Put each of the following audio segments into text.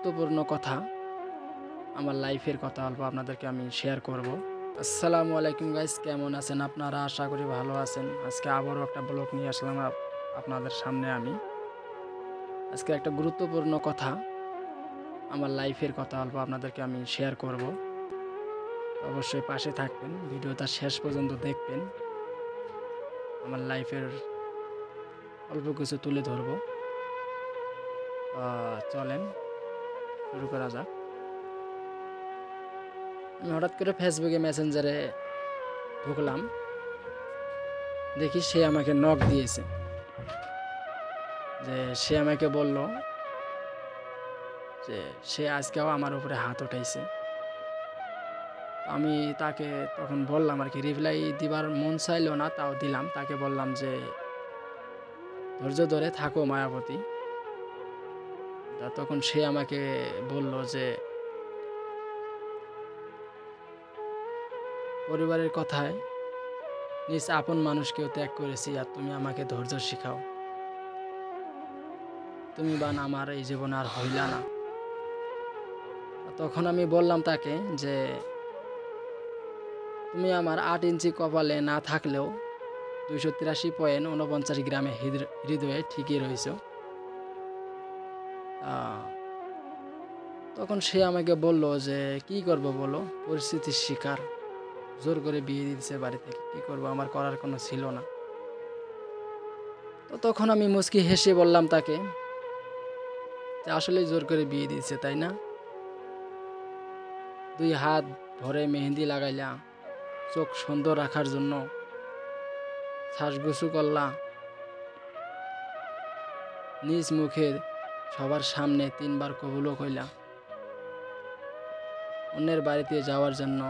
গুরুত্বপূর্ণ কথা, আমার লাইফের কথা অল্প আপনাদেরকে আমি শেয়ার করব। আসসালামু আলাইকুম গাইস, কেমন আছেন আপনারা? আশা করি ভালো আছেন। আজকে আবারও একটা ব্লগ নিয়ে আসলাম আপনাদের সামনে। আমি আজকে একটা গুরুত্বপূর্ণ কথা, আমার লাইফের কথা অল্প আপনাদেরকে আমি শেয়ার করব। অবশ্যই পাশে থাকবেন, ভিডিওটা শেষ পর্যন্ত দেখবেন। আমার লাইফের অল্প কিছু তুলে ধরব। চলেন শুরু করা যাক। আমি হঠাৎ করে ফেসবুকে মেসেঞ্জারে ঢুকলাম, দেখি সে আমাকে নক দিয়েছে। যে সে আমাকে বলল যে সে আজকেও আমার উপরে হাত উঠাইছে। আমি তাকে তখন বললাম আর কি, রিপ্লাই দিবার মন চাইলো না, তাও দিলাম। তাকে বললাম যে ধৈর্য ধরে থাকো মায়াবতী। তখন সে আমাকে বলল যে পরিবারের কথায় নিজ আপন মানুষকেও ত্যাগ করেছি, আর তুমি আমাকে ধৈর্য শিখাও। তুমি বান আমার এই জীবন আর হইলা না। তখন আমি বললাম তাকে যে তুমি আমার 8 ইঞ্চি কপালে না থাকলেও 283.49 গ্রামে হৃদয়ে ঠিকই রয়েছ। তখন সে আমাকে বলল যে কি করব বলো, পরিস্থিতির শিকার, জোর করে বিয়ে দিয়েছে বাড়ি থেকে, কি করব, আমার করার কোনো ছিল না। তো তখন আমি মুচকি হেসে বললাম তাকে যে আসলে জোর করে বিয়ে দিয়েছে, তাই না? 2 হাত ভরে মেহেন্দি লাগাইলা, চোখ সুন্দর রাখার জন্য শ্বাসগুছু করলা, নিজ মুখে সবার সামনে 3 বার কবুলও কইলা, অন্যের বাড়িতে যাওয়ার জন্য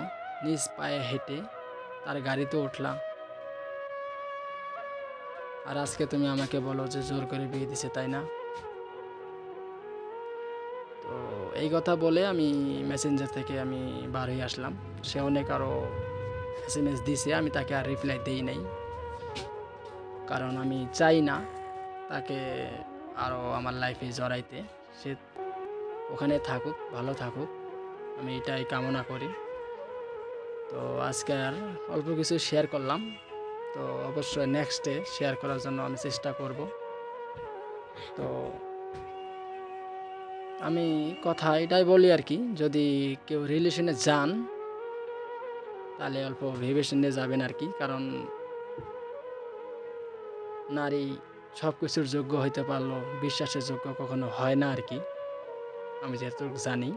নিজ পায়ে হেঁটে তার গাড়িতে উঠলা, আর আজকে তুমি আমাকে বলো যে জোর করে বিয়ে দিছে, তাই না? তো এই কথা বলে আমি মেসেঞ্জার থেকে আমি বার হয়ে আসলাম। সে অনেক আরও SMS দিছে, আমি তাকে আর রিপ্লাই দেই নাই, কারণ আমি চাই না তাকে আরও আমার লাইফে জড়াইতে। সে ওখানে থাকুক, ভালো থাকুক, আমি এটাই কামনা করি। তো আজকে আর অল্প কিছু শেয়ার করলাম, তো অবশ্যই নেক্সটে শেয়ার করার জন্য আমি চেষ্টা করব। তো আমি কথা এটাই বলি আর কি, যদি কেউ রিলেশনে যান তাহলে অল্প ভেবে শুনে যাবেন আর কি, কারণ নারী সব কিছুর যোগ্য হইতে পারলো বিশ্বাসের যোগ্য কখনো হয় না আর কি, আমি যেটুকু জানি।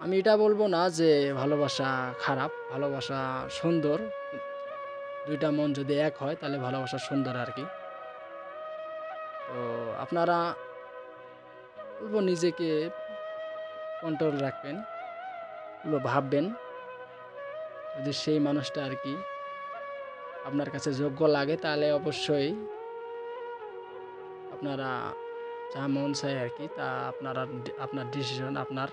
আমি এটা বলবো না যে ভালোবাসা খারাপ, ভালোবাসা সুন্দর। 2টা মন যদি এক হয় তাহলে ভালোবাসা সুন্দর আর কি। তো আপনারা বলবো নিজেকে কন্ট্রোল রাখবেন, বলবো ভাববেন, যদি সেই মানুষটা আর কি আপনার কাছে যোগ্য লাগে তাহলে অবশ্যই আপনারা যা মন চায় আর কি তা আপনার ডিসিশন আপনার।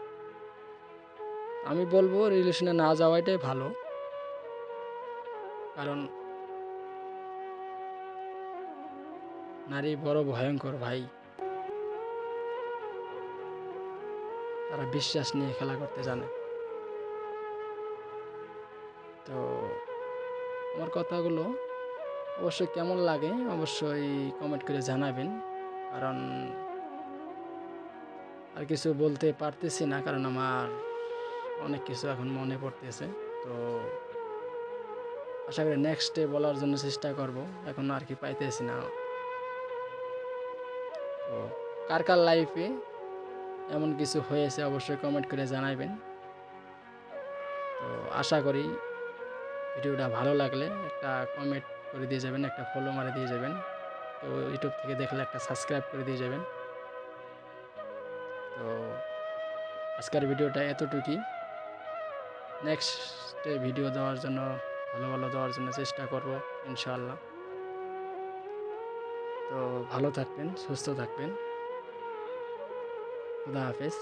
আমি বলবো রিলেশনে না যাওয়াটাই ভালো, কারণ নারী বড় ভয়ঙ্কর ভাই, তারা বিশ্বাস নিয়ে খেলা করতে জানে। তো আমার কথাগুলো অবশ্যই কেমন লাগে অবশ্যই কমেন্ট করে জানাবেন, কারণ আর কিছু বলতে পারতেছি না, কারণ আমার অনেক কিছু এখন মনে পড়তেছে। তো আশা করি নেক্সটে বলার জন্য চেষ্টা করব, এখন আর কি পাইতেছি না। তো কার কার লাইফে এমন কিছু হয়েছে অবশ্যই কমেন্ট করে জানাবেন। তো আশা করি ভিডিওটা ভালো লাগলে একটা কমেন্ট করে দিয়ে যাবেন, একটা ফলো মারে দিয়ে যাবেন। তো ইউটিউব থেকে দেখলে একটা সাবস্ক্রাইব করে দিয়ে যাবেন। তো আজকের ভিডিওটা এতটুকুই। নেক্সটে ভিডিও দেওয়ার জন্য ভালো ভালো দেওয়ার জন্য চেষ্টা করব ইনশাআল্লাহ। তো ভালো থাকবেন, সুস্থ থাকবেন। খুদা হাফেজ।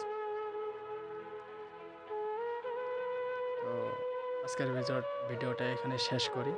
তো আজকের ভিডিওটা এখানে শেষ করি।